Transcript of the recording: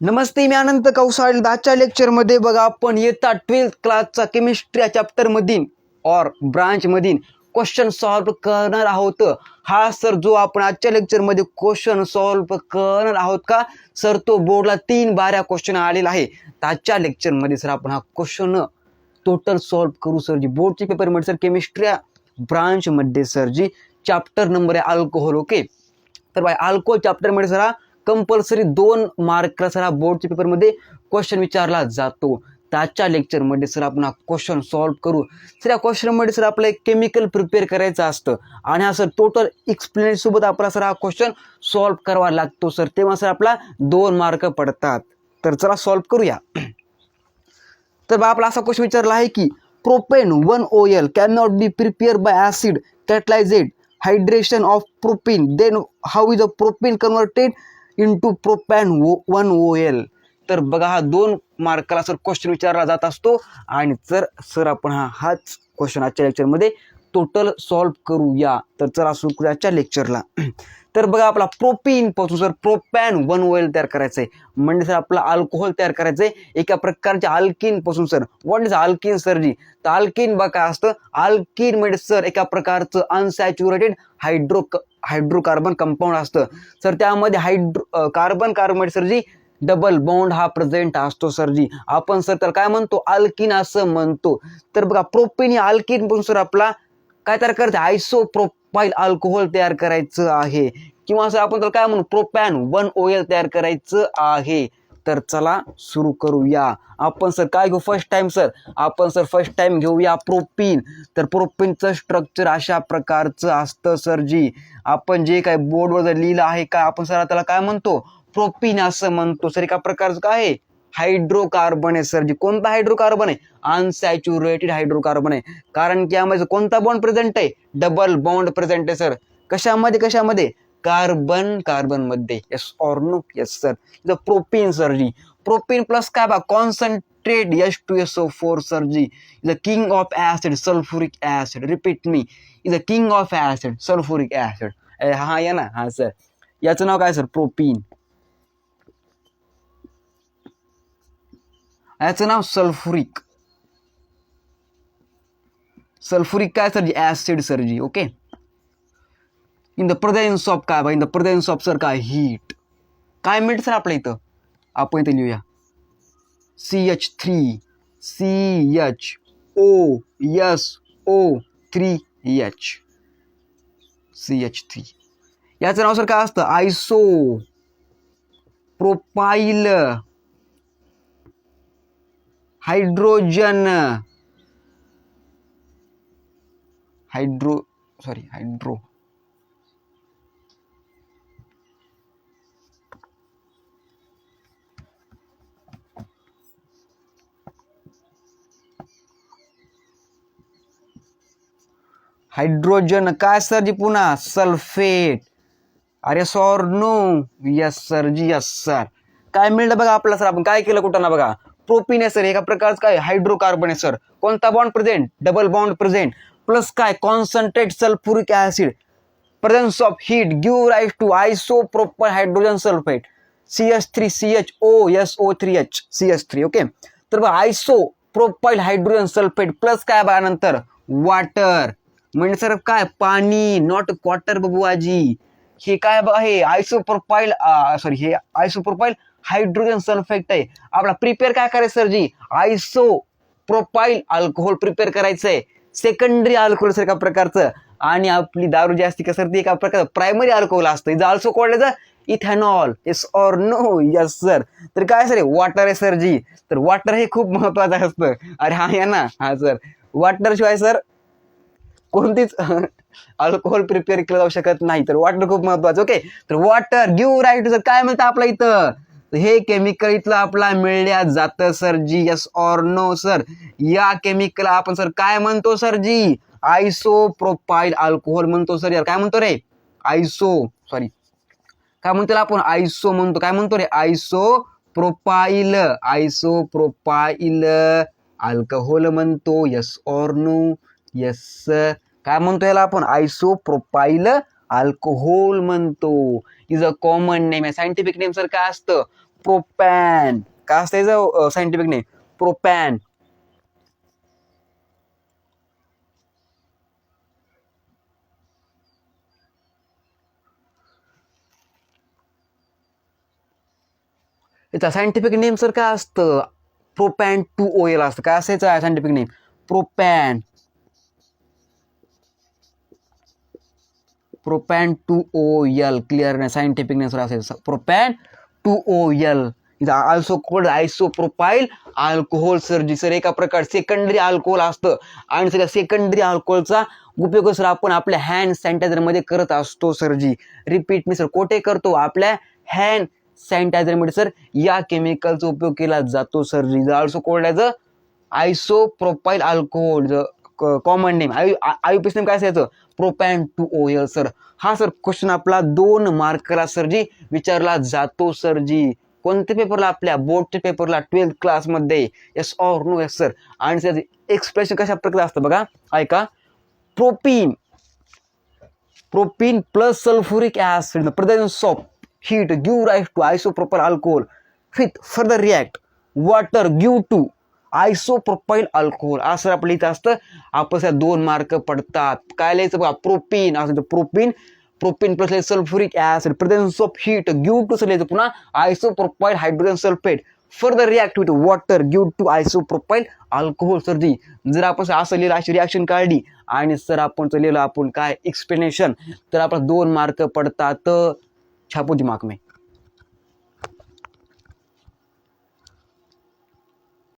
नमस्ते, मी अनंत कौसाळ. आजच्या लेक्चरमध्ये बघा आपण येता 12th क्लासचा केमिस्ट्री चॅप्टरमधील और ब्रांचमधील क्वेश्चन सॉल्व करणार आहोत. हा सर जो आपण आजच्या लेक्चरमध्ये क्वेश्चन सॉल्व करणार आहोत का सर, तो बोर्डला 3 बाऱ्या क्वेश्चन आलेला आहे. तर आजच्या लेक्चरमध्ये सर आपण हा क्वेश्चन टोटल सॉल्व करू सर. जी बोर्डचे पेपरमध्ये सर केमिस्ट्री ब्रांचमध्ये सर जी चॅप्टर नंबर आहे अल्कोहोल. ओके, तर बाय अल्कोहोल चॅप्टरमध्ये सर कंपल्सरी 2 मार्कला सर हा बोर्डच्या पेपरमध्ये क्वेश्चन विचारला जातो. त्याच्या लेक्चरमध्ये सर आपण हा क्वेश्चन सॉल्व करू. सर या क्वेश्चनमध्ये सर आपलं एक केमिकल प्रिपेअर करायचं असतं आणि हा सर टोटल एक्सप्लेनेशन सोबत आपला सर हा क्वेश्चन सॉल्व करावा लागतो सर. तेव्हा सर आपला 2 मार्क पडतात. तर चला सॉल्व करूया. तर बा आपला असा क्वेश्चन विचारला आहे की propane 1OL can not be prepare by acid catalysed hydration of propene, then how is a propene converted into propane 1OL. तर बघा हा 2 मार्काला सर क्वेश्चन विचारला जात असतो आणि सर आपण हाच क्वेश्चन आजच्या लेक्चरमध्ये टोटल सॉल्व करूया. तर चला सुरू करूया आजच्या लेक्चरला. तर बघा आपला प्रोपीन पासून सर प्रोपॅन 1OL तयार करायचं आहे. म्हणजे सर आपला अल्कोहोल तयार करायचं आहे एका प्रकारच्या अल्किन पासून sir. What is alkene sir जी? तर अल्किन बघा काय असतं, अल्किन म्हणजे सर एका प्रकारचं अनसॅच्युरेटेड हायड्रोकार्बन कंपाऊंड असतं सर. त्यामध्ये कार्बन सर जी डबल बॉन्ड हा प्रेझेंट असतो सर जी. आपण सर तर काय म्हणतो, अल्किन असं म्हणतो. तर बघा प्रोपेन ही अल्किन पासून सर आपला काय तयार करायचं, आयसोप्रोपाइल अल्कोहोल तयार करायचं आहे, किंवा सर आपण तर काय म्हणू प्रोपॅन 1OL तयार करायचं आहे. तर चला सुरू करूया. आपण सर काय घेऊ फर्स्ट टाइम घेऊया प्रोपीन. तर प्रोपीनचं स्ट्रक्चर अशा प्रकारचं असतं सर जी. आपण जे काय बोर्डवर जर लिहिलं आहे का आपण सर त्याला काय म्हणतो, प्रोपीन असं म्हणतो सर. एका प्रकारचं काय आहे, हायड्रोकार्बन आहे सर जी. कोणता हायड्रोकार्बन आहे? अनसॅच्युरेटेड हायड्रोकार्बन आहे. कारण की यामध्ये कोणता बॉन्ड प्रेझेंट आहे? डबल बॉन्ड प्रेझेंट आहे सर. कशामध्ये? कार्बन मध्ये. Yes or no? Yes sir. The propene sir जी. प्रोपीन प्लस काय बा कॉन्सन्ट्रेट H2SO4 सर जी. The king of acid sulphuric acid. Repeat me, is the king of acid sulphuric acid. हा या ना, हा सर. याचं नाव काय सर? प्रोपीन. याचं नाव सल्फ्युरिक काय सर जी? ऍसिड सर जी. Okay. In the presence of काय बा? In the presence of sir काय? हीट. काय मिळतं सर आपल्या इथं? आपण इथे लिहूया CH3 CHOSO3H CH3. याचं नाव सर काय असतं? आयसो प्रोपाइल हायड्रोजन हायड्रो हायड्रोजन काय सर जी? पुन्हा सल्फेट. अरे सॉर नो? यस सर जी, यस सर. काय मिळलं बघा आपला सर, आपण काय केलं कुठं ना बघा. प्रोपीन आहे सर एका प्रकारचं काय हायड्रोकार्बन आहे सर. कोणता bond present? Double bond present. Plus काय concentrate sulphuric acid. Presence of heat give rise to isopropyl hydrogen sulphate CH3 CHOSO3H CH3. Okay. तर बघा आयसोप्रोपाइल हायड्रोजन सल्फेट प्लस काय बघा नंतर वॉटर. म्हणजे सर काय? पाणी. Not quarter बबुआजी. हे काय बघा, हे आयसोप्रोपाइल हे आयसोप्रोपाइल हायड्रोजन सल्फेट आहे. आपला प्रिपेअर काय करायचं सर जी? आयसोप्रोपाइल अल्कोहोल प्रिपेअर करायचंय. सेकंडरी अल्कोहोल सर एका प्रकारचं. आणि आपली दारू जी असते का सर ती एका प्रकारचं प्रायमरी अल्कोहोल असतं. इथं also called ethanol. Yes or no? Yes sir. तर काय सर? वॉटर आहे सर जी. तर वॉटर हे खूप महत्वाचं असतं. अरे हा या ना, हा सर. वॉटर शिवाय सर कोणतीच अल्कोहोल प्रिपेअर केलं जाऊ शकत नाही. तर वॉटर खूप महत्वाचं. ओके. तर वॉटर गिव्ह राईट सर काय म्हणतं आपल्या इथं? हे केमिकल इथलं आपला मिळल्या जातं सर जी. Yes or no sir? या केमिकल आपण सर काय म्हणतो सर जी? आयसोप्रोपाइल अल्कोहोल म्हणतो सर. यार काय म्हणतो रे? काय म्हणतो आपण? आयसो म्हणतो. काय म्हणतो रे? आयसोप्रोपाइल अल्कोहोल म्हणतो. Yes or no? यस. काय म्हणतो याला आपण? आयसोप्रोपाइल अल्कोहोल म्हणतो. इज अ कॉमन नेम आहे. सायंटिफिक नेम सर काय असतं? प्रोपॅन. काय असतं याचं सायंटिफिक नेम? प्रोपॅन. याचा सायंटिफिक नेम सर काय असतं? प्रोपॅन 2OL असतं. काय असायचं scientific name? Propane. Propane 2OL. Clear नाही? सायंटिफिक नेम सर असायचं propane 2OL. Is also called isopropyl alcohol sir. जी सर एका प्रकार सेकंडरी अल्कोहोल असतं आणि सर सेकंडरी अल्कोहोलचा उपयोग सर आपण आपल्या हँड सॅनिटायझर मध्ये करत असतो सर. जी रिपीट मी सर कोठे करतो? आपल्या हँड सॅनिटायझर मध्ये सर या केमिकलचा उपयोग केला जातो सर. जी also called as isopropyl alcohol. Common name IUPAC name काय असायचं? Propane 2OL sir. हा सर क्वेश्चन आपला 2 मार्कला सर जी विचारला जातो सर. जी कोणत्या पेपरला? आपल्या बोर्डच्या पेपरला 12th क्लासमध्ये. Yes or no? Yes sir. आणि सर एक्सप्रेशन कशा प्रकारे असतं बघा, ऐका. Propene plus sulphuric acid presence of heat give rise to isopropyl alcohol with further react water give to isopropyl alcohol. असं आपलं इथं असतं. आपण 2 मार्क पडतात. काय लिहायचं बघा? प्रोपीन असं propene plus sulphuric acid presence of heat give to sir लिहायचं पुन्हा isopropyl hydrogen sulphate further react with water give to isopropyl alcohol sir. जी जर आपण असं लिहिलं, अशी रिॲक्शन काढली आणि सर आपण लिहिलं आपण काय एक्सप्लेनेशन, तर आपल्याला 2 मार्क पडतात. छापू दिमाग में.